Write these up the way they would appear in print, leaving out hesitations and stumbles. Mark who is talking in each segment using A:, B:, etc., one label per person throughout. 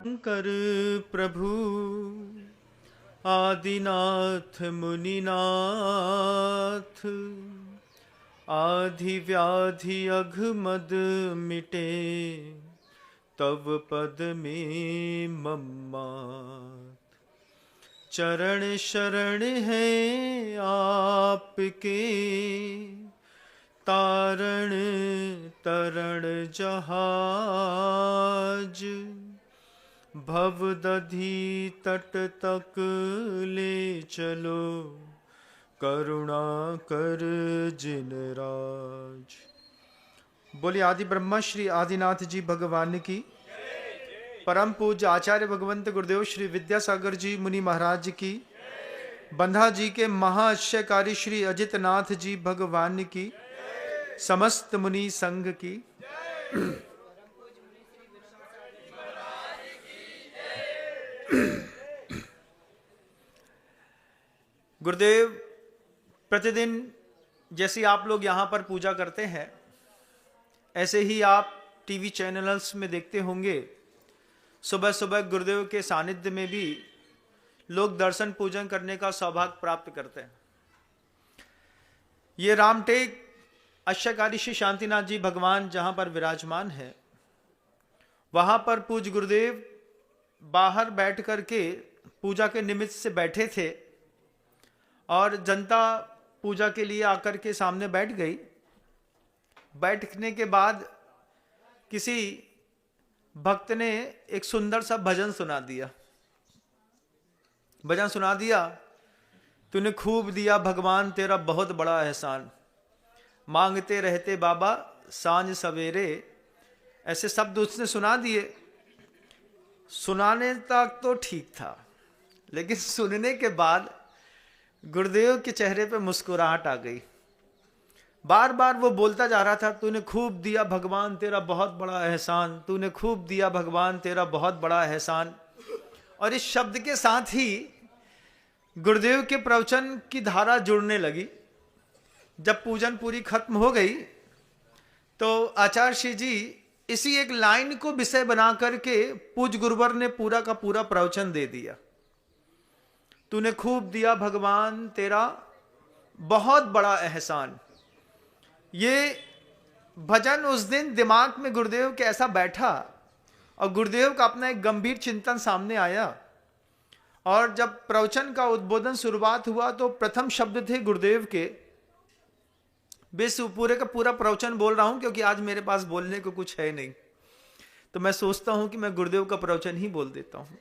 A: शंकर प्रभु आदिनाथ मुनिनाथ, आधि व्याधि अघमद मिटे, तव पद में मम्मात। चरण शरण है आपके, तारण तरण जहाज। भव दधी तट तक ले चलो, करुणा कर जिन राज। बोले आदि ब्रह्मा श्री आदिनाथ जी भगवान की, परम पूज्य आचार्य भगवंत गुरुदेव श्री विद्यासागर जी मुनि महाराज की, बंधा जी के महाअश्यकारी श्री अजितनाथ जी भगवान की, समस्त मुनि संघ की। गुरुदेव प्रतिदिन जैसे आप लोग यहाँ पर पूजा करते हैं, ऐसे ही आप टीवी चैनल्स में देखते होंगे। सुबह सुबह गुरुदेव के सानिध्य में भी लोग दर्शन पूजन करने का सौभाग्य प्राप्त करते हैं। ये रामटेक अश्यकारी श्री शांतिनाथ जी भगवान जहाँ पर विराजमान है, वहाँ पर पूज्य गुरुदेव बाहर बैठ करके पूजा के निमित्त से बैठे थे और जनता पूजा के लिए आकर के सामने बैठ गई। बैठने के बाद किसी भक्त ने एक सुंदर सा भजन सुना दिया। भजन सुना दिया, तूने खूब दिया भगवान तेरा बहुत बड़ा एहसान, मांगते रहते बाबा सांझ सवेरे। ऐसे शब्द उसने सुना दिए। सुनाने तक तो ठीक था, लेकिन सुनने के बाद गुरुदेव के चेहरे पे मुस्कुराहट आ गई। बार बार वो बोलता जा रहा था, तूने खूब दिया भगवान तेरा बहुत बड़ा एहसान, तूने खूब दिया भगवान तेरा बहुत बड़ा एहसान। और इस शब्द के साथ ही गुरुदेव के प्रवचन की धारा जुड़ने लगी। जब पूजन पूरी खत्म हो गई तो आचार्य श्री जी इसी एक लाइन को विषय बना करके पूज्य गुरुवर ने पूरा का पूरा प्रवचन दे दिया। तूने खूब दिया भगवान तेरा बहुत बड़ा एहसान। ये भजन उस दिन दिमाग में गुरुदेव के ऐसा बैठा और गुरुदेव का अपना एक गंभीर चिंतन सामने आया। और जब प्रवचन का उद्बोधन शुरुआत हुआ तो प्रथम शब्द थे गुरुदेव के। बेस पूरे का पूरा प्रवचन बोल रहा हूं क्योंकि आज मेरे पास बोलने को कुछ है नहीं, तो मैं सोचता हूं कि मैं गुरुदेव का प्रवचन ही बोल देता हूं।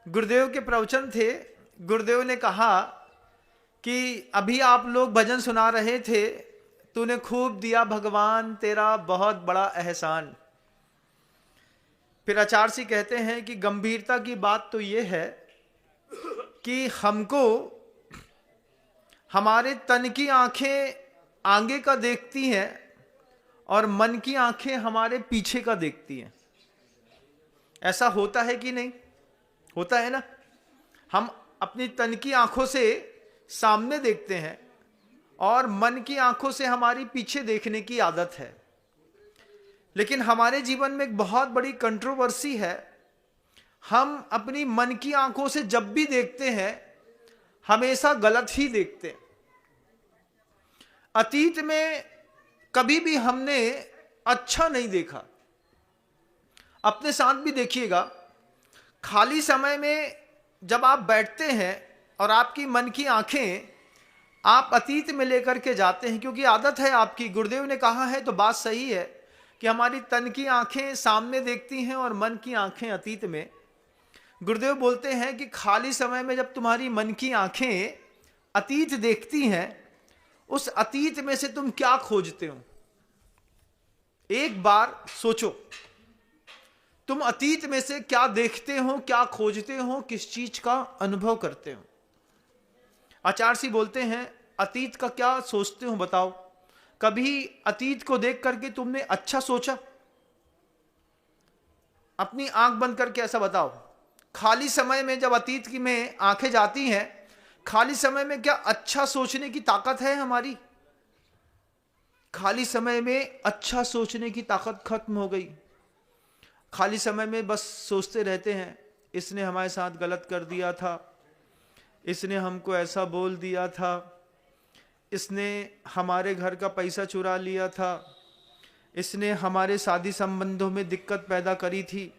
A: गुरुदेव के प्रवचन थे। गुरुदेव ने कहा कि अभी आप लोग भजन सुना रहे थे, तूने खूब दिया भगवान तेरा बहुत बड़ा एहसान। फिर आचार्य जी कहते हैं कि गंभीरता की बात तो यह है कि हमको हमारे तन की आंखें आगे का देखती हैं और मन की आंखें हमारे पीछे का देखती हैं। ऐसा होता है कि नहीं? होता है ना। हम अपनी तन की आंखों से सामने देखते हैं और मन की आंखों से हमारी पीछे देखने की आदत है। लेकिन हमारे जीवन में एक बहुत बड़ी कंट्रोवर्सी है। हम अपनी मन की आंखों से जब भी देखते हैं हमेशा गलत ही देखते हैं। अतीत में कभी भी हमने अच्छा नहीं देखा। अपने साथ भी देखिएगा, खाली समय में जब आप बैठते हैं और आपकी मन की आंखें आप अतीत में लेकर के जाते हैं, क्योंकि आदत है आपकी। गुरुदेव ने कहा है तो बात सही है कि हमारी तन की आंखें सामने देखती हैं और मन की आंखें अतीत में। गुरुदेव बोलते हैं कि खाली समय में जब तुम्हारी मन की आंखें अतीत देखती हैं, उस अतीत में से तुम क्या खोजते हो? एक बार सोचो, तुम अतीत में से क्या देखते हो, क्या खोजते हो, किस चीज का अनुभव करते हो? आचार्य जी बोलते हैं, अतीत का क्या सोचते हो बताओ? कभी अतीत को देख करके तुमने अच्छा सोचा? अपनी आंख बंद करके ऐसा बताओ। खाली समय में जब अतीत की में आंखें जाती हैं, खाली समय में क्या अच्छा सोचने की ताकत है हमारी? खाली समय में अच्छा सोचने की ताकत खत्म हो गई। खाली समय में बस सोचते रहते हैं, इसने हमारे साथ गलत कर दिया था, इसने हमको ऐसा बोल दिया था, इसने हमारे घर का पैसा चुरा लिया था, इसने हमारे शादी संबंधों में दिक्कत पैदा करी थी।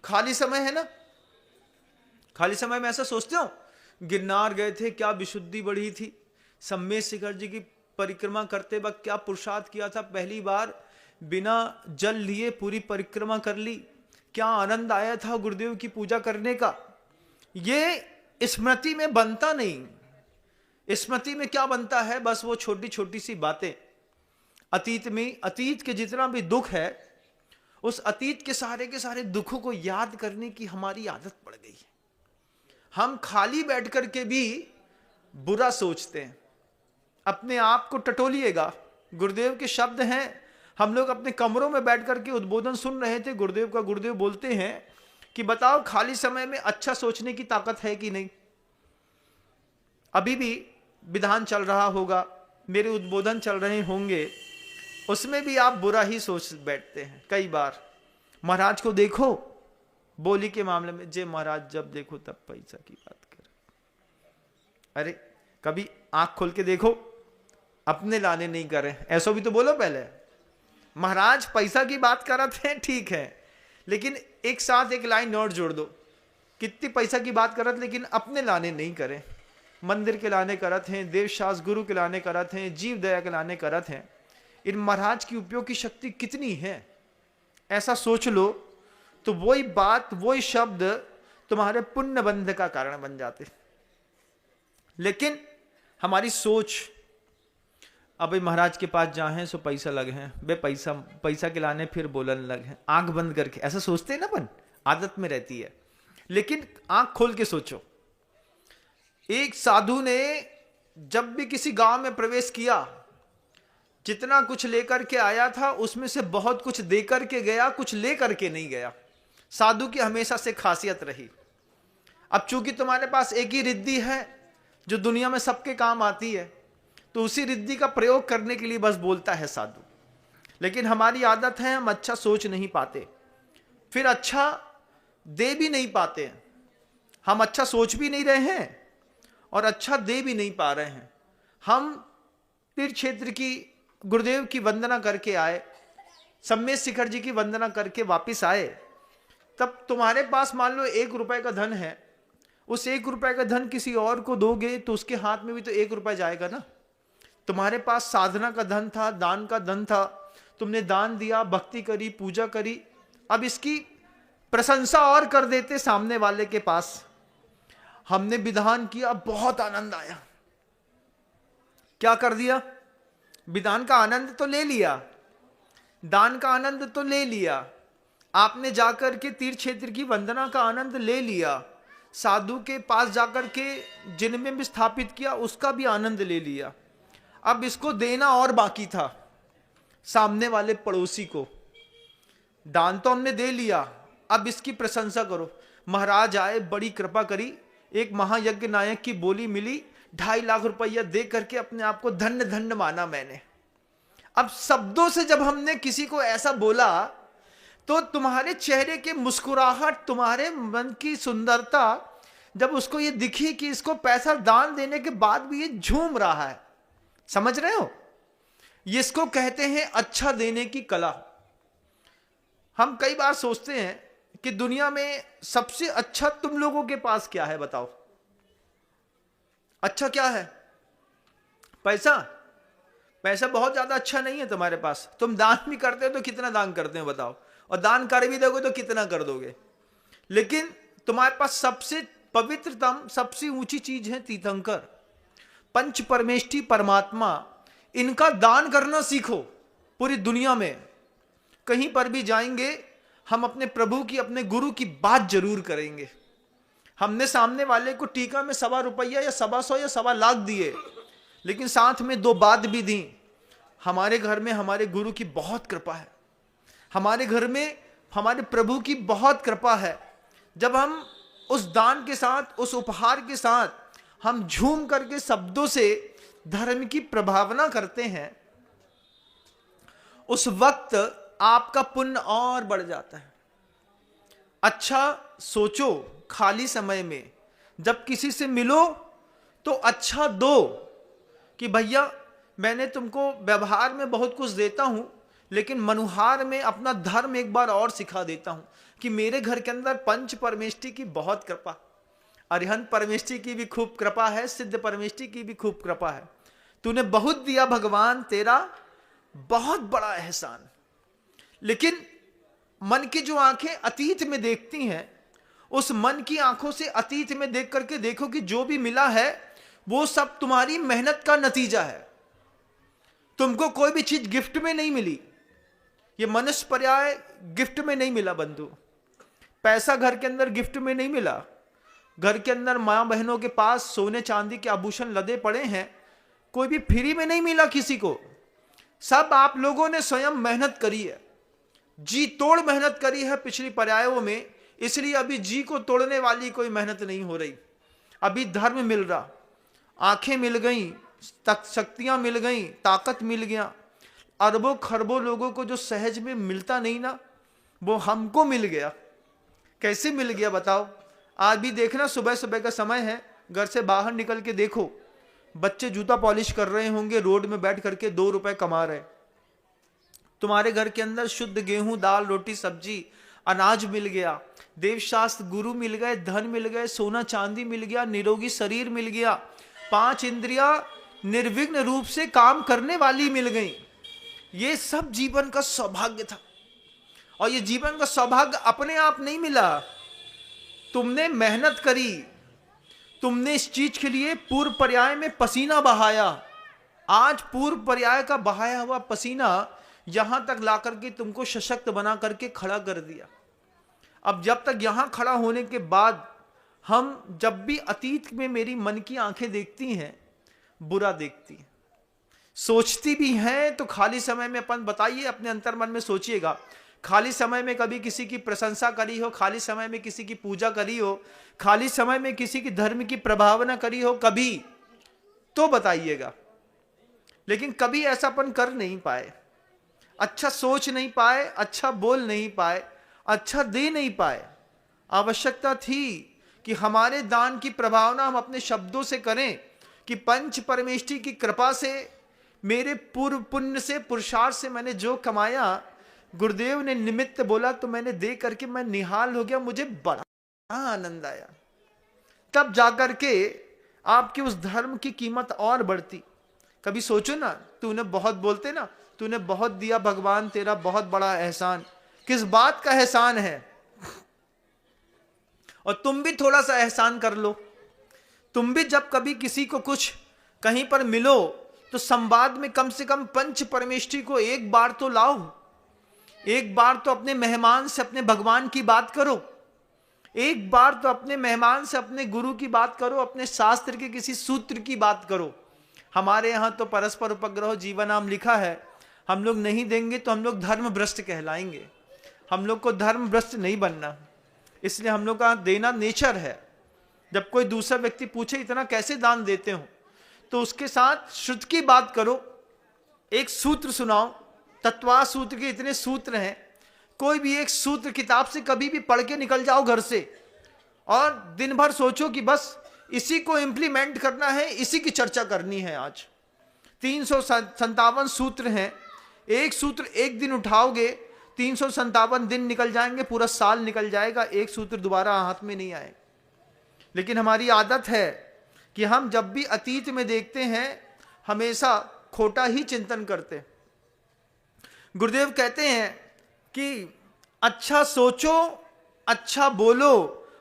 A: खाली समय है ना, खाली समय में ऐसा सोचते हो। गिरनार गए थे, क्या विशुद्धि बढ़ी थी। सम्मेद शिखर जी की परिक्रमा करते वक्त क्या पुरुषार्थ किया था, पहली बार बिना जल लिए पूरी परिक्रमा कर ली, क्या आनंद आया था गुरुदेव की पूजा करने का। ये स्मृति में बनता नहीं। स्मृति में क्या बनता है, बस वो छोटी छोटी सी बातें। अतीत में, अतीत के जितना भी दुख है, उस अतीत के सारे दुखों को याद करने की हमारी आदत पड़ गई है। हम खाली बैठ कर के भी बुरा सोचते हैं। अपने आप को टटोलिएगा। गुरुदेव के शब्द हैं, हम लोग अपने कमरों में बैठ कर के उद्बोधन सुन रहे थे गुरुदेव का। गुरुदेव बोलते हैं कि बताओ खाली समय में अच्छा सोचने की ताकत है कि नहीं। अभी भी विधान चल रहा होगा, मेरे उद्बोधन चल रहे होंगे, उसमें भी आप बुरा ही सोच बैठते हैं कई बार। महाराज को देखो, बोली के मामले में, जय महाराज जब देखो तब पैसा की बात कर। अरे कभी आंख खोल के देखो, अपने लाने नहीं करे, ऐसा भी तो बोलो पहले। महाराज पैसा की बात करते हैं, ठीक है, लेकिन एक साथ एक लाइन और जोड़ दो, कितनी पैसा की बात करत लेकिन अपने लाने नहीं करे। मंदिर के लाने करत हैं, देव शास्त्र गुरु के लाने करत हैं, जीव दया के लाने करत हैं। इन महाराज की उपयोग की शक्ति कितनी है, ऐसा सोच लो तो वही बात, वही शब्द तुम्हारे पुण्य बंध का कारण बन जाते। लेकिन हमारी सोच, अबे महाराज के पास जाए सो पैसा लगे हैं, बे पैसा के लाने फिर बोलन लगे हैं, आंख बंद करके, ऐसा सोचते हैं ना अपन, आदत में रहती है। लेकिन आंख खोल के सोचो। एक साधु ने जब भी किसी गांव में प्रवेश किया, जितना कुछ लेकर के आया था उसमें से बहुत कुछ देकर के गया, कुछ लेकर के नहीं गया। साधु की हमेशा से खासियत रही। अब चूंकि तुम्हारे पास एक ही रिद्धि है जो दुनिया में सबके काम आती है, तो उसी रिद्धि का प्रयोग करने के लिए बस बोलता है साधु। लेकिन हमारी आदत है, हम अच्छा सोच नहीं पाते, फिर अच्छा दे भी नहीं पाते। हम अच्छा सोच भी नहीं रहे हैं और अच्छा दे भी नहीं पा रहे हैं। हम तीर्थ क्षेत्र की गुरुदेव की वंदना करके आए, सम्मेद शिखर जी की वंदना करके वापिस आए, तब तुम्हारे पास मान लो 1 रुपए का धन है, उस 1 रुपए का धन किसी और को दोगे तो उसके हाथ में भी तो 1 रुपया जाएगा ना। तुम्हारे पास साधना का धन था, दान का धन था, तुमने दान दिया, भक्ति करी, पूजा करी, अब इसकी प्रशंसा और कर देते सामने वाले के पास। हमने विधान किया, बहुत आनंद आया, क्या कर दिया, विधान का आनंद तो ले लिया, दान का आनंद तो ले लिया, आपने जाकर के तीर्थ क्षेत्र की वंदना का आनंद ले लिया, साधु के पास जाकर के जिनमें भी स्थापित किया उसका भी आनंद ले लिया। अब इसको देना और बाकी था सामने वाले पड़ोसी को। दान तो हमने दे लिया, अब इसकी प्रशंसा करो। महाराज आए, बड़ी कृपा करी, एक महायज्ञ नायक की बोली मिली, 2.5 लाख रुपया दे करके अपने आप को धन्य धन्य माना मैंने। अब शब्दों से जब हमने किसी को ऐसा बोला तो तुम्हारे चेहरे के मुस्कुराहट, तुम्हारे मन की सुंदरता, जब उसको ये दिखी कि इसको पैसा दान देने के बाद भी ये झूम रहा है, समझ रहे हो, ये इसको कहते हैं अच्छा देने की कला। हम कई बार सोचते हैं कि दुनिया में सबसे अच्छा तुम लोगों के पास क्या है, बताओ अच्छा क्या है? पैसा? पैसा बहुत ज्यादा अच्छा नहीं है तुम्हारे पास। तुम दान भी करते हो तो कितना दान करते हो बताओ, और दान कर भी दोगे तो कितना कर दोगे। लेकिन तुम्हारे पास सबसे पवित्रतम, सबसे ऊंची चीज है तीर्थंकर, पंच परमेष्ठी परमात्मा। इनका दान करना सीखो। पूरी दुनिया में कहीं पर भी जाएंगे, हम अपने प्रभु की, अपने गुरु की बात जरूर करेंगे। हमने सामने वाले को टीका में 1.25 रुपया या 1.25 या 1.25 लाख दिए, लेकिन साथ में 2 बात भी दी। हमारे घर में हमारे गुरु की बहुत कृपा है, हमारे घर में हमारे प्रभु की बहुत कृपा है। जब हम उस दान के साथ, उस उपहार के साथ हम झूम करके शब्दों से धर्म की प्रभावना करते हैं, उस वक्त आपका पुण्य और बढ़ जाता है। अच्छा सोचो खाली समय में, जब किसी से मिलो तो अच्छा दो, कि भैया मैंने तुमको व्यवहार में बहुत कुछ देता हूं, लेकिन मनुहार में अपना धर्म एक बार और सिखा देता हूं, कि मेरे घर के अंदर पंच परमेष्टि की बहुत कृपा, अरिहंत परमेष्टि की भी खूब कृपा है, सिद्ध परमेष्टि की भी खूब कृपा है। तूने बहुत दिया भगवान, तेरा बहुत बड़ा एहसान। लेकिन मन की जो आंखें अतीत में देखती हैं, उस मन की आंखों से अतीत में देख करके देखो कि जो भी मिला है वो सब तुम्हारी मेहनत का नतीजा है। तुमको कोई भी चीज गिफ्ट में नहीं मिली, ये मनुष्य पर्याय गिफ्ट में नहीं मिला बंधु। पैसा घर के अंदर गिफ्ट में नहीं मिला। घर के अंदर मां बहनों के पास सोने चांदी के आभूषण लदे पड़े हैं, कोई भी फ्री में नहीं मिला किसी को। सब आप लोगों ने स्वयं मेहनत करी है, जी तोड़ मेहनत करी है पिछली पर्यायों में, इसलिए अभी जी को तोड़ने वाली कोई मेहनत नहीं हो रही। अभी धर्म मिल रहा, आंखें मिल गई, शक्तियां मिल गई, ताकत मिल गया। अरबों खरबों लोगों को जो सहज में मिलता नहीं ना, वो हमको मिल गया। कैसे मिल गया बताओ? आज भी देखना, सुबह सुबह का समय है, घर से बाहर निकल के देखो, बच्चे जूता पॉलिश कर रहे होंगे, रोड में बैठ करके 2 रुपए कमा रहे। तुम्हारे घर के अंदर शुद्ध गेहूं दाल रोटी सब्जी अनाज मिल गया, देवशास्त्र गुरु मिल गए, धन मिल गए, सोना चांदी मिल गया, निरोगी शरीर मिल गया, 5 इंद्रियां निर्विघ्न रूप से काम करने वाली मिल गई। ये सब जीवन का सौभाग्य था। और ये जीवन का सौभाग्य अपने आप नहीं मिला, तुमने मेहनत करी, तुमने इस चीज के लिए पूर्व पर्याय में पसीना बहाया। आज पूर्व पर्याय का बहाया हुआ पसीना यहां तक लाकर के तुमको सशक्त बना करके खड़ा कर दिया। अब जब तक यहां खड़ा होने के बाद हम जब भी अतीत में मेरी मन की आंखें देखती हैं, बुरा देखती हैं, सोचती भी हैं, तो खाली समय में अपन बताइए, अपने अंतर मन में सोचिएगा, खाली समय में कभी किसी की प्रशंसा करी हो, खाली समय में किसी की पूजा करी हो, खाली समय में किसी की धर्म की प्रभावना करी हो कभी, तो बताइएगा। लेकिन कभी ऐसा अपन कर नहीं पाए, अच्छा सोच नहीं पाए, अच्छा बोल नहीं पाए, अच्छा दे नहीं पाए। आवश्यकता थी कि हमारे दान की प्रभावना हम अपने शब्दों से करें, कि पंच परमेष्टि की कृपा से, मेरे पूर्व पुण्य से, पुरुषार्थ से मैंने जो कमाया, गुरुदेव ने निमित्त बोला तो मैंने दे करके मैं निहाल हो गया, मुझे बड़ा आनंद आया। तब जाकर के आपकी उस धर्म की कीमत और बढ़ती। कभी सोचो ना, तूने बहुत, बोलते ना, तूने बहुत दिया भगवान, तेरा बहुत बड़ा एहसान। किस बात का एहसान है? और तुम भी थोड़ा सा एहसान कर लो। तुम भी जब कभी किसी को कुछ कहीं पर मिलो तो संवाद में कम से कम पंच परमेष्टि को एक बार तो लाओ, एक बार तो अपने मेहमान से अपने भगवान की बात करो, एक बार तो अपने मेहमान से अपने गुरु की बात करो, अपने शास्त्र के किसी सूत्र की बात करो। हमारे यहाँ तो परस्पर उपग्रह जीवनाम लिखा है, हम लोग नहीं देंगे तो हम लोग धर्म भ्रष्ट कहलाएंगे। हम लोग को धर्म भ्रष्ट नहीं बनना, इसलिए हम लोग का देना नेचर है। जब कोई दूसरा व्यक्ति पूछे इतना कैसे दान देते हो, तो उसके साथ शुद्ध की बात करो, एक सूत्र सुनाओ। तत्वा सूत्र के इतने सूत्र हैं, कोई भी एक सूत्र किताब से कभी भी पढ़ के निकल जाओ घर से, और दिन भर सोचो कि बस इसी को इंप्लीमेंट करना है, इसी की चर्चा करनी है। आज 357 सूत्र हैं, एक सूत्र एक दिन उठाओगे 357 दिन निकल जाएंगे, पूरा साल निकल जाएगा, एक सूत्र दोबारा हाथ में नहीं आए। लेकिन हमारी आदत है कि हम जब भी अतीत में देखते हैं हमेशा खोटा ही चिंतन करते। गुरुदेव कहते हैं कि अच्छा सोचो, अच्छा बोलो,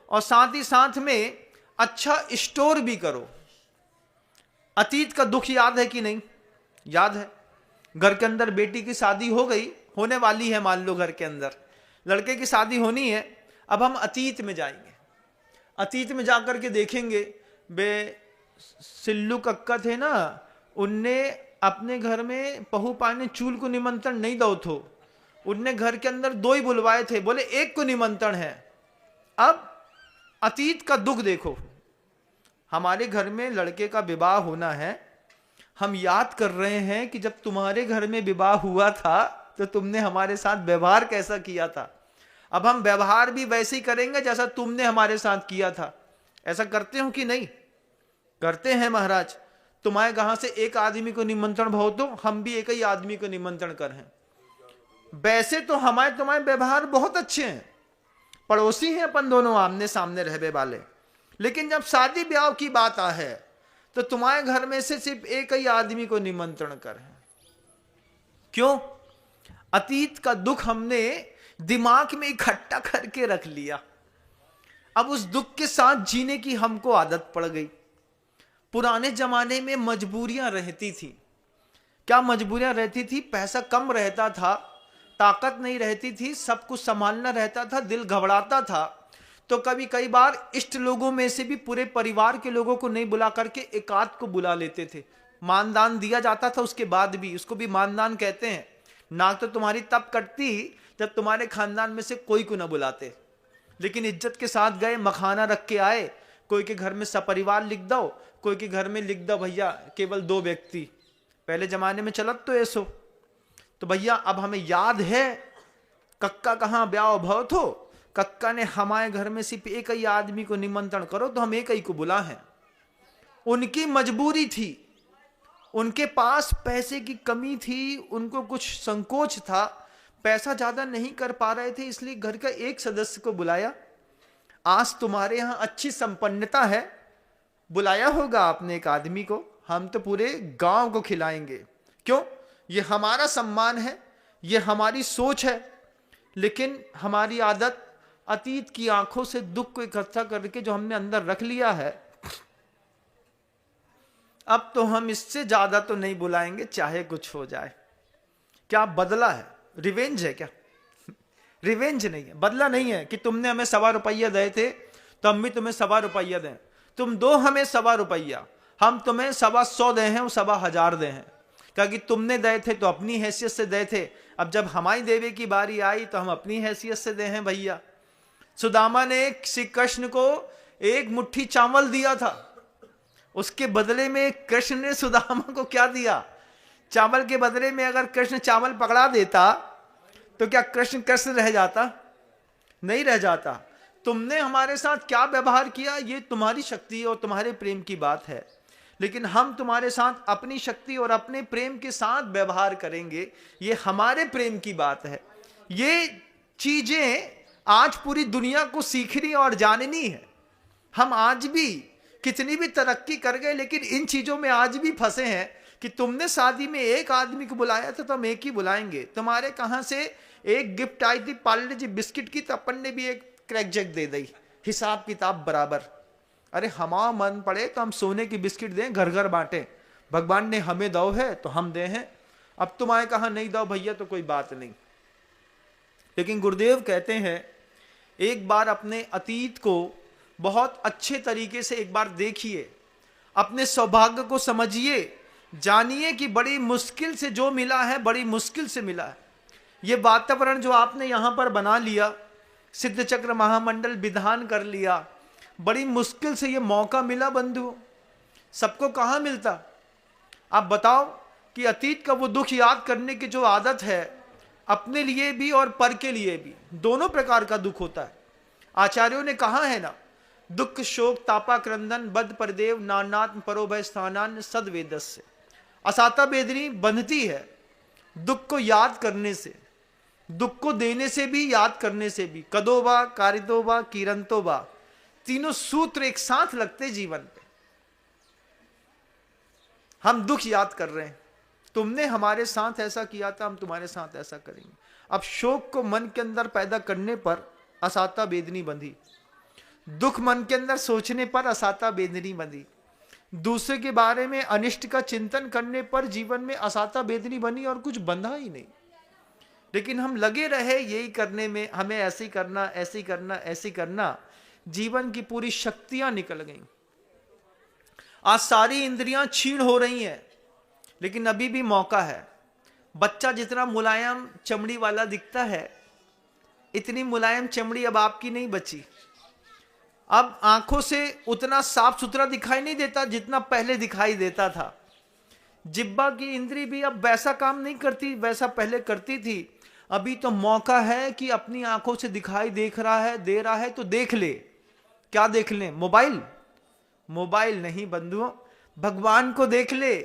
A: और साथ ही साथ में अच्छा स्टोर भी करो। अतीत का दुख याद है कि नहीं? याद है। घर के अंदर बेटी की शादी हो गई, होने वाली है, मान लो घर के अंदर लड़के की शादी होनी है। अब हम अतीत में जाएंगे, अतीत में जाकर के देखेंगे, बे सिल्लू कक्का थे ना, उनने अपने घर में पहू पाने चूल को निमंत्रण नहीं दो थो, उनने घर के अंदर 2 ही बुलवाए थे, बोले 1 को निमंत्रण है। अब अतीत का दुख देखो, हमारे घर में लड़के का विवाह होना है, हम याद कर रहे हैं कि जब तुम्हारे घर में विवाह हुआ था तो तुमने हमारे साथ व्यवहार कैसा किया था। अब हम व्यवहार भी वैसे ही करेंगे जैसा तुमने हमारे साथ किया था। ऐसा करते हो कि नहीं? करते हैं महाराज। तुम्हारे कहां से एक आदमी को निमंत्रण भाव, तो हम भी एक ही आदमी को निमंत्रण कर हैं। वैसे तो हमारे तुम्हारे व्यवहार बहुत अच्छे हैं, पड़ोसी हैं अपन दोनों, आमने सामने रहने वाले, लेकिन जब शादी ब्याह की बात आ है तो तुम्हारे घर में से सिर्फ एक ही आदमी को निमंत्रण कर है। क्यों? अतीत का दुख हमने दिमाग में इकट्ठा करके रख लिया। अब उस दुख के साथ जीने की हमको आदत पड़ गई। पुराने जमाने में मजबूरियां रहती थी। क्या मजबूरियां रहती थी? पैसा कम रहता था, ताकत नहीं रहती थी, सब कुछ संभालना रहता था, दिल घबराता था, तो कई बार इष्ट लोगों में से भी पूरे परिवार के लोगों को नहीं बुला करके एकाध को बुला लेते थे। मानदान दिया जाता था, उसके बाद भी उसको भी मानदान कहते हैं। नाक तो तुम्हारी तब कटती जब तुम्हारे खानदान में से कोई को ना बुलाते, लेकिन इज्जत के साथ गए, मखाना रख के आए। कोई के घर में सपरिवार लिख दो, कोई के घर में लिख दो भैया केवल 2 व्यक्ति। पहले जमाने में चलत तो ऐसो। तो भैया अब हमें याद है कक्का कहाँ ब्याह भव थो, कक्का ने हमारे घर में सिर्फ एक ही आदमी को निमंत्रण करो तो हम एक ही को बुला हैं। उनकी मजबूरी थी, उनके पास पैसे की कमी थी, उनको कुछ संकोच था, पैसा ज्यादा नहीं कर पा रहे थे, इसलिए घर का एक सदस्य को बुलाया। आज तुम्हारे यहां अच्छी संपन्नता है, बुलाया होगा आपने एक आदमी को, हम तो पूरे गांव को खिलाएंगे। क्यों? ये हमारा सम्मान है, ये हमारी सोच है। लेकिन हमारी आदत अतीत की आंखों से दुख को इकट्ठा करके जो हमने अंदर रख लिया है, अब तो हम इससे ज्यादा तो नहीं बुलाएंगे चाहे कुछ हो जाए। क्या बदला है? रिवेंज है क्या? रिवेंज नहीं है, बदला नहीं है कि तुमने हमें ₹1.25 दिए थे तो हम भी तुम्हें ₹1.25 दें। तुम दो हमें ₹1.25, हम तुम्हें 125 दे हैं और 1,1000 दे हैं, क्योंकि तुमने दे थे तो अपनी हैसियत से दे थे। अब जब हमारी देवे की बारी आई तो हम अपनी हैसियत से दे हैं भैया। सुदामा ने श्री कृष्ण को एक मुट्ठी चावल दिया था, उसके बदले में कृष्ण ने सुदामा को क्या दिया? चावल के बदले में अगर कृष्ण चावल पकड़ा देता तो क्या कृष्ण कृष्ण रह जाता? नहीं रह जाता। तुमने हमारे साथ क्या व्यवहार किया ये तुम्हारी शक्ति और तुम्हारे प्रेम की बात है, लेकिन हम तुम्हारे साथ अपनी शक्ति और अपने प्रेम के साथ व्यवहार करेंगे, ये हमारे प्रेम की बात है। ये चीजें आज पूरी दुनिया को सीखनी और जाननी है। हम आज भी कितनी भी तरक्की कर गए, लेकिन इन चीजों में आज भी फंसे हैं कि तुमने शादी में एक आदमी को बुलाया था तो हम एक ही बुलाएंगे। तुम्हारे कहां से एक गिफ्ट आई थी पार्ले जी बिस्किट की, तो अपन ने भी एक क्रैक जैक दे दी, हिसाब किताब बराबर। अरे हमारा मन पड़े तो हम सोने की बिस्किट दें, घर घर बांटे। भगवान ने हमें दो है तो हम दे हैं, अब तुम्हारे कहा नहीं दो भैया तो कोई बात नहीं। लेकिन गुरुदेव कहते हैं एक बार अपने अतीत को बहुत अच्छे तरीके से एक बार देखिए, अपने सौभाग्य को समझिए, जानिए कि बड़ी मुश्किल से जो मिला है, बड़ी मुश्किल से मिला है। ये वातावरण जो आपने यहां पर बना लिया, सिद्ध चक्र महामंडल विधान कर लिया, बड़ी मुश्किल से ये मौका मिला बंधु। सबको कहां मिलता? आप बताओ कि अतीत का वो दुख याद करने की जो आदत है, अपने लिए भी और पर के लिए भी, दोनों प्रकार का दुख होता है। आचार्यों ने कहा है ना, दुख शोक तापा क्रंदन बद परदेव नानात्म परोभय स्थानान सदवेदस्य। असाता बेदनी बंधती है दुख को याद करने से, दुख को देने से भी, याद करने से भी। कदोबा कारिदोबा किरंतोबा, तीनों सूत्र एक साथ लगते जीवन पे। हम दुख याद कर रहे हैं, तुमने हमारे साथ ऐसा किया था, हम तुम्हारे साथ ऐसा करेंगे। अब शोक को मन के अंदर पैदा करने पर असाता बेदनी बंधी, दुख मन के अंदर सोचने पर असाता बेदनी बंधी, दूसरे के बारे में अनिष्ट का चिंतन करने पर जीवन में असाता बेदनी बनी और कुछ बंधा ही नहीं। लेकिन हम लगे रहे यही करने में, हमें ऐसे ही करना, ऐसे ही करना, ऐसे ही करना, जीवन की पूरी शक्तियां निकल गई। आज सारी इंद्रियां छीण हो रही हैं, लेकिन अभी भी मौका है। बच्चा जितना मुलायम चमड़ी वाला दिखता है, इतनी मुलायम चमड़ी अब आपकी नहीं बची। अब आंखों से उतना साफ सुथरा दिखाई नहीं देता जितना पहले दिखाई देता था। जिब्बा की इंद्री भी अब वैसा काम नहीं करती वैसा पहले करती थी। अभी तो मौका है कि अपनी आंखों से दिखाई दे रहा है तो देख ले। क्या देख ले? मोबाइल? मोबाइल नहीं बंधुओं, भगवान को देख ले।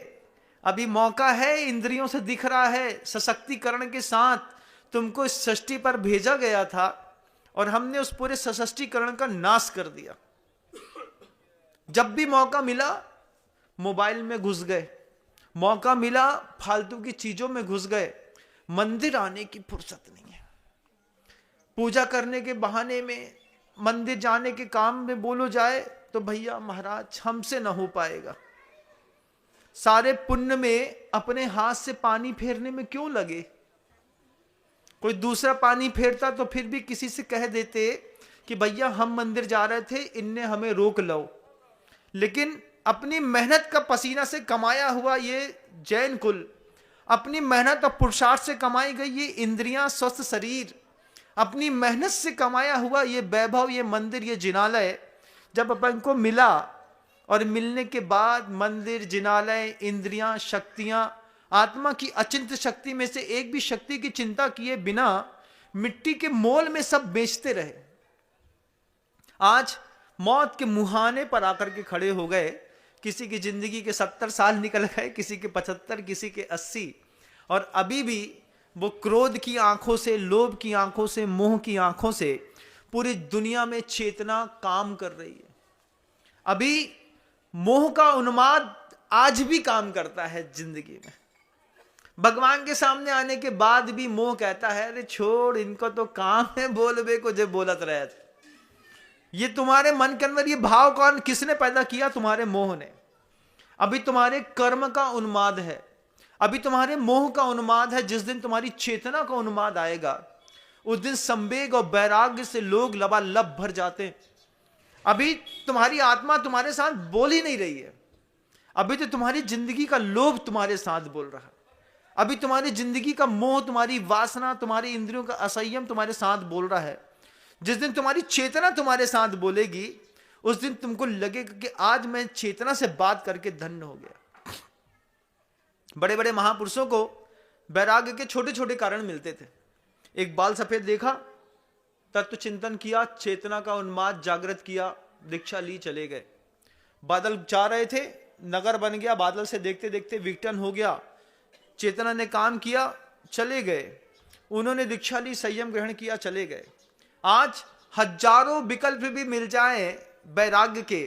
A: अभी मौका है, इंद्रियों से दिख रहा है। सशक्तिकरण के साथ तुमको इस सृष्टि पर भेजा गया था और हमने उस पूरे सशक्तिकरण का नाश कर दिया। जब भी मौका मिला मोबाइल में घुस गए, मौका मिला फालतू की चीजों में घुस गए। मंदिर आने की फुर्सत नहीं है। पूजा करने के बहाने में मंदिर जाने के काम में बोलो जाए तो भैया महाराज हमसे ना हो पाएगा। सारे पुण्य में अपने हाथ से पानी फेरने में क्यों लगे? कोई दूसरा पानी फेरता तो फिर भी किसी से कह देते कि भैया हम मंदिर जा रहे थे, इनने हमें रोक लो। लेकिन अपनी मेहनत का पसीना से कमाया हुआ ये जैन कुल, अपनी मेहनत और पुरुषार्थ से कमाई गई ये इंद्रियां, स्वस्थ शरीर, अपनी मेहनत से कमाया हुआ ये वैभव, ये मंदिर, ये जिनालय जब अपन को मिला और मिलने के बाद मंदिर, जिनालय, इंद्रियां, शक्तियां, आत्मा की अचिंत्य शक्ति में से एक भी शक्ति की चिंता किए बिना मिट्टी के मोल में सब बेचते रहे। आज मौत के मुहाने पर आकर के खड़े हो गए। किसी की जिंदगी के 70 साल निकल गए, किसी के 75, किसी के 80, और अभी भी वो क्रोध की आंखों से, लोभ की आंखों से, मोह की आंखों से पूरी दुनिया में चेतना काम कर रही है। अभी मोह का उन्माद आज भी काम करता है जिंदगी में। भगवान के सामने आने के बाद भी मोह कहता है अरे छोड़, इनको तो काम है बोलबे को जो बोलत रहे थे। ये तुम्हारे मन के अंदर ये भाव कौन, किसने पैदा किया? तुम्हारे मोह ने। अभी तुम्हारे कर्म का उन्माद है, अभी तुम्हारे मोह का उन्माद है। जिस दिन तुम्हारी चेतना का उन्माद आएगा उस दिन संवेग और वैराग्य से लोग लबालब भर जाते हैं। अभी तुम्हारी आत्मा तुम्हारे साथ बोल ही नहीं रही है। अभी तो तुम्हारी जिंदगी का लोभ तुम्हारे साथ बोल रहा है। अभी तुम्हारी जिंदगी का मोह, तुम्हारी वासना, तुम्हारी इंद्रियों का असंयम तुम्हारे साथ बोल रहा है। जिस दिन तुम्हारी चेतना तुम्हारे साथ बोलेगी उस दिन तुमको लगेगा कि आज मैं चेतना से बात करके धन्य हो गया। बड़े बड़े महापुरुषों को वैराग्य के छोटे छोटे कारण मिलते थे। एक बाल सफेद देखा, तत्व चिंतन किया, चेतना का उन्माद जागृत किया, दीक्षा ली, चले गए। बादल जा रहे थे, नगर बन गया, बादल से देखते देखते विघटन हो गया, चेतना ने काम किया, चले गए। उन्होंने दीक्षा ली, संयम ग्रहण किया, चले गए। आज हजारों विकल्प भी मिल जाए वैराग्य के,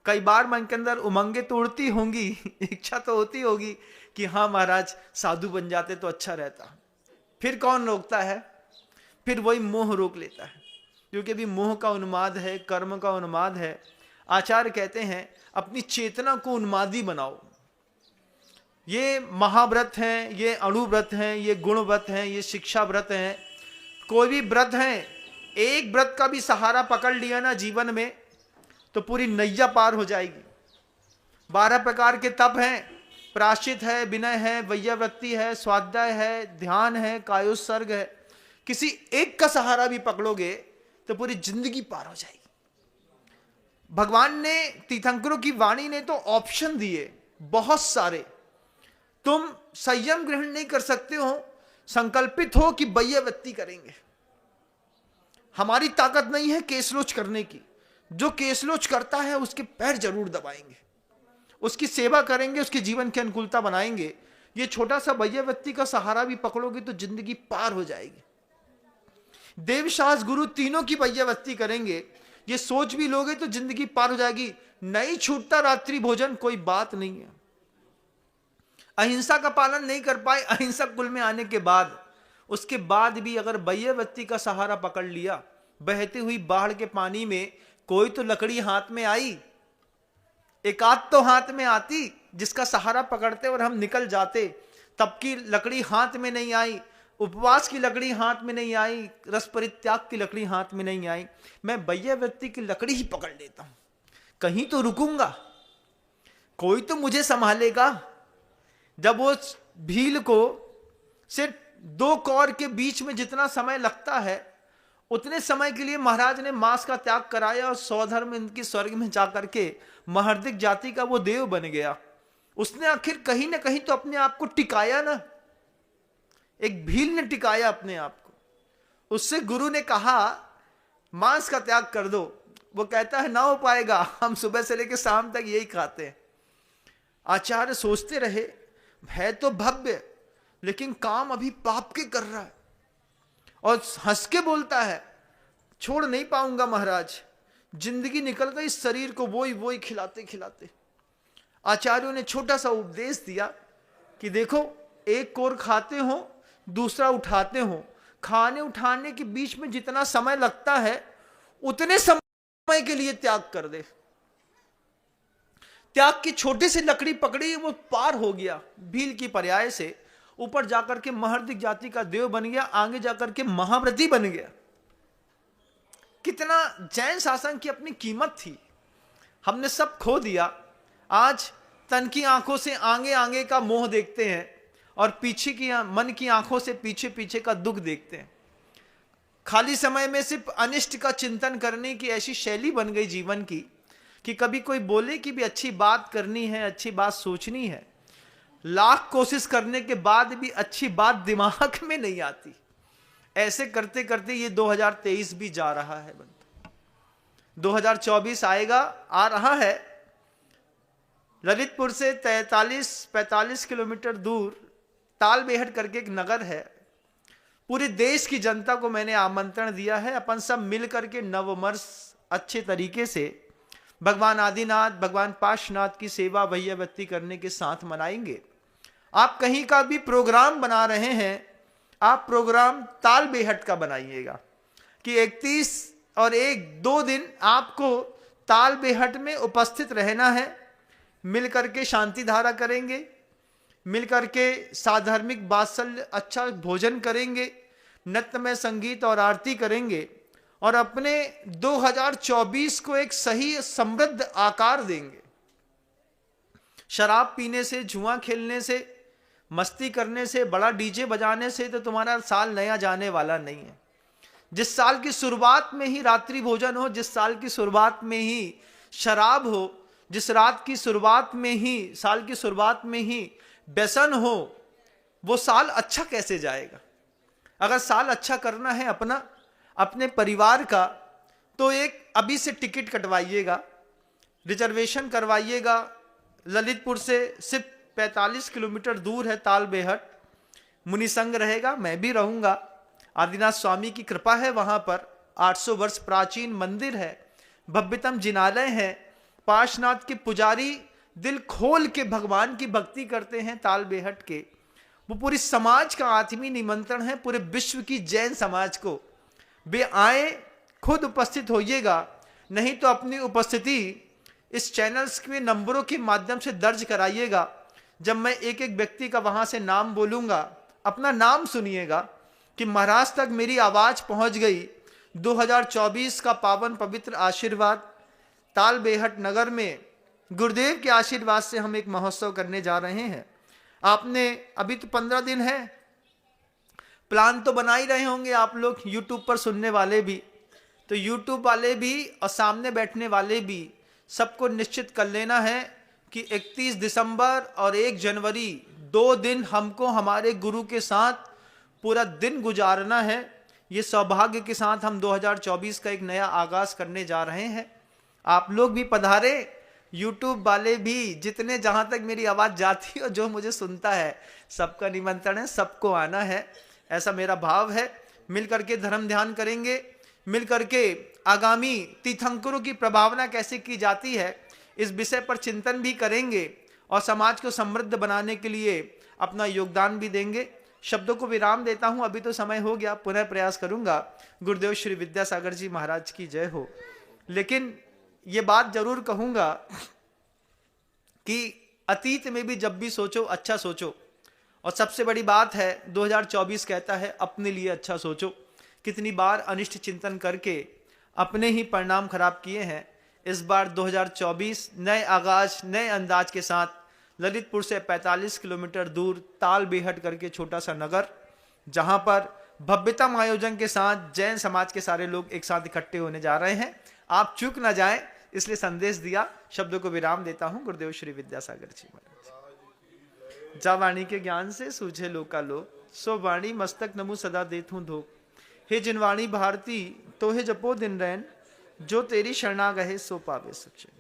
A: कई बार मन के अंदर उमंगे तो उड़ती होंगी, इच्छा तो होती होगी कि हाँ महाराज साधु बन जाते तो अच्छा रहता। फिर कौन रोकता है? फिर वही मोह रोक लेता है, क्योंकि अभी मोह का उन्माद है, कर्म का उन्माद है। आचार्य कहते हैं अपनी चेतना को उन्मादी बनाओ। ये महाव्रत हैं, ये अणुव्रत हैं, ये गुणव्रत हैं, ये शिक्षा व्रत हैं, कोई भी व्रत हैं, एक व्रत का भी सहारा पकड़ लिया ना जीवन में तो पूरी नैया पार हो जाएगी। 12 प्रकार के तप हैं, प्रायश्चित है, विनय है, वैयावृत्ति है, स्वाध्याय है, ध्यान है, कायोत्सर्ग है। किसी एक का सहारा भी पकड़ोगे तो पूरी जिंदगी पार हो जाएगी। भगवान ने, तीर्थंकरों की वाणी ने तो ऑप्शन दिए बहुत सारे। तुम संयम ग्रहण नहीं कर सकते हो, संकल्पित हो कि वैयावृत्ति करेंगे। हमारी ताकत नहीं है केसलोच करने की। जो केसलोच करता है उसके पैर जरूर दबाएंगे, उसकी सेवा करेंगे, उसके जीवन की अनुकूलता बनाएंगे। ये छोटा सा वैयावृत्ति का सहारा भी पकड़ोगे तो जिंदगी पार हो जाएगी। देवशास्त्र गुरु तीनों की वैयावृत्ति करेंगे, ये सोच भी लोगे तो जिंदगी पार हो जाएगी। नहीं छूटता रात्रि भोजन, कोई बात नहीं है। अहिंसा का पालन नहीं कर पाए अहिंसक कुल में आने के बाद, उसके बाद भी अगर वैयावृत्ति का सहारा पकड़ लिया, बहती हुई बाढ़ के पानी में कोई तो लकड़ी हाथ में आई, एक आध तो हाथ में आती जिसका सहारा पकड़ते और हम निकल जाते। तब की लकड़ी हाथ में नहीं आई, उपवास की लकड़ी हाथ में नहीं आई, रस परित्याग की लकड़ी हाथ में नहीं आई। मैं वैयावृत्ति की लकड़ी ही पकड़ लेता हूं, कहीं तो रुकूंगा, कोई तो मुझे संभालेगा। जब वो भील को सिर्फ 2 कौर के बीच में जितना समय लगता है, उतने समय के लिए महाराज ने मांस का त्याग कराया और स्वधर्म इनकी स्वर्ग में जाकर के महर्दिक जाति का वो देव बन गया। उसने आखिर कहीं ना कहीं तो अपने आप को टिकाया ना। एक भील ने टिकाया अपने आप को। उससे गुरु ने कहा मांस का त्याग कर दो। वो कहता है ना हो पाएगा, हम सुबह से लेकर शाम तक यही खाते हैं। आचार्य सोचते रहे, है तो भव्य लेकिन काम अभी पाप के कर रहा है, और हंस के बोलता है छोड़ नहीं पाऊंगा महाराज। जिंदगी निकल गई इस शरीर को वही वही खिलाते खिलाते। आचार्यों ने छोटा सा उपदेश दिया कि देखो, एक कोर खाते हो, दूसरा उठाते हो, खाने उठाने के बीच में जितना समय लगता है उतने समय के लिए त्याग कर दे। त्याग की छोटी सी लकड़ी पकड़ी, वो पार हो गया भील की पर्याय से, ऊपर जाकर के महर्दिक जाति का देव बन गया, आगे जाकर के महाव्रती बन गया। कितना जैन शासन की अपनी कीमत थी, हमने सब खो दिया। आज तन की आंखों से आगे आगे का मोह देखते हैं और पीछे की मन की आंखों से पीछे पीछे का दुख देखते हैं। खाली समय में सिर्फ अनिष्ट का चिंतन करने की ऐसी शैली बन गई जीवन की कि कभी कोई बोले कि भी अच्छी बात करनी है, अच्छी बात सोचनी है, लाख कोशिश करने के बाद भी अच्छी बात दिमाग में नहीं आती। ऐसे करते करते ये 2023 भी जा रहा है बंधु। 2024 आएगा, आ रहा है। ललितपुर से 45 किलोमीटर दूर तालबेहट करके एक नगर है। पूरे देश की जनता को मैंने आमंत्रण दिया है, अपन सब मिल करके नववर्ष अच्छे तरीके से भगवान आदिनाथ, भगवान पार्श्वनाथ की सेवा भैयावत्ती करने के साथ मनाएंगे। आप कहीं का भी प्रोग्राम बना रहे हैं, आप प्रोग्राम तालबेहट का बनाइएगा कि 31 और 1-2 दिन आपको तालबेहट में उपस्थित रहना है। मिल करके शांति धारा करेंगे, मिल करके साधार्मिक वात्सल्य अच्छा भोजन करेंगे, नृत्यमय संगीत और आरती करेंगे और अपने 2024 को एक सही समृद्ध आकार देंगे। शराब पीने से, जुआ खेलने से, मस्ती करने से, बड़ा डीजे बजाने से तो तुम्हारा साल नया जाने वाला नहीं है। जिस साल की शुरुआत में ही रात्रि भोजन हो, जिस साल की शुरुआत में ही शराब हो, जिस रात की शुरुआत में ही, साल की शुरुआत में ही व्यसन हो, वो साल अच्छा कैसे जाएगा। अगर साल अच्छा करना है अपना, अपने परिवार का, तो एक अभी से टिकट कटवाइएगा, रिजर्वेशन करवाइएगा। ललितपुर से सिर्फ 45 किलोमीटर दूर है तालबेहट। मुनि संघ रहेगा, मैं भी रहूंगा। आदिनाथ स्वामी की कृपा है वहां पर। 800 वर्ष प्राचीन मंदिर है, भव्यतम जिनालय है। पार्श्वनाथ के पुजारी दिल खोल के भगवान की भक्ति करते हैं तालबेहट के। वो पूरी समाज का आत्मीय निमंत्रण है, पूरे विश्व की जैन समाज को। वे आए, खुद उपस्थित होइएगा, नहीं तो अपनी उपस्थिति इस चैनल्स के नंबरों के माध्यम से दर्ज कराइएगा। जब मैं एक एक व्यक्ति का वहां से नाम बोलूंगा, अपना नाम सुनिएगा कि महाराज तक मेरी आवाज पहुंच गई। 2024 का पावन पवित्र आशीर्वाद तालबेहट नगर में गुरुदेव के आशीर्वाद से हम एक महोत्सव करने जा रहे हैं। आपने अभी तो 15 दिन है, प्लान तो बना ही रहे होंगे आप लोग, यूट्यूब पर सुनने वाले भी, तो यूट्यूब वाले भी और सामने बैठने वाले भी, सबको निश्चित कर लेना है कि 31 दिसंबर और 1 जनवरी 2 दिन हमको हमारे गुरु के साथ पूरा दिन गुजारना है। ये सौभाग्य के साथ हम 2024 का एक नया आगाज करने जा रहे हैं। आप लोग भी पधारे, यूट्यूब वाले भी, जितने जहां तक मेरी आवाज जाती है और जो मुझे सुनता है, सबका निमंत्रण है, सबको आना है, ऐसा मेरा भाव है। मिल करके धर्म ध्यान करेंगे, मिल करके आगामी तीर्थंकरों की प्रभावना कैसे की जाती है इस विषय पर चिंतन भी करेंगे और समाज को समृद्ध बनाने के लिए अपना योगदान भी देंगे। शब्दों को विराम देता हूं, अभी तो समय हो गया, पुनः प्रयास करूंगा। गुरुदेव श्री विद्यासागर जी महाराज की जय हो। लेकिन ये बात जरूर कहूंगा कि अतीत में भी जब भी सोचो अच्छा सोचो, और सबसे बड़ी बात है 2024 कहता है अपने लिए अच्छा सोचो। कितनी बार अनिष्ट चिंतन करके अपने ही परिणाम खराब किए हैं। इस बार 2024 नए आगाज, नए अंदाज के साथ ललितपुर से 45 किलोमीटर दूर तालबेहट करके छोटा सा नगर, जहां पर भव्यतम आयोजन के साथ जैन समाज के सारे लोग एक साथ इकट्ठे होने जा रहे हैं। आप चूक ना जाएं, इसलिए संदेश दिया। शब्दों को विराम देता हूं। गुरुदेव श्री विद्यासागर जी महाराज। जा वाणी के ज्ञान से सूझे लोका लोक, सो वाणी मस्तक नमु सदा देथूं धो। हे जिनवाणी भारती तो हे जपो दिन रैन, जो तेरी शरणा गहे सो पावे सुचैन।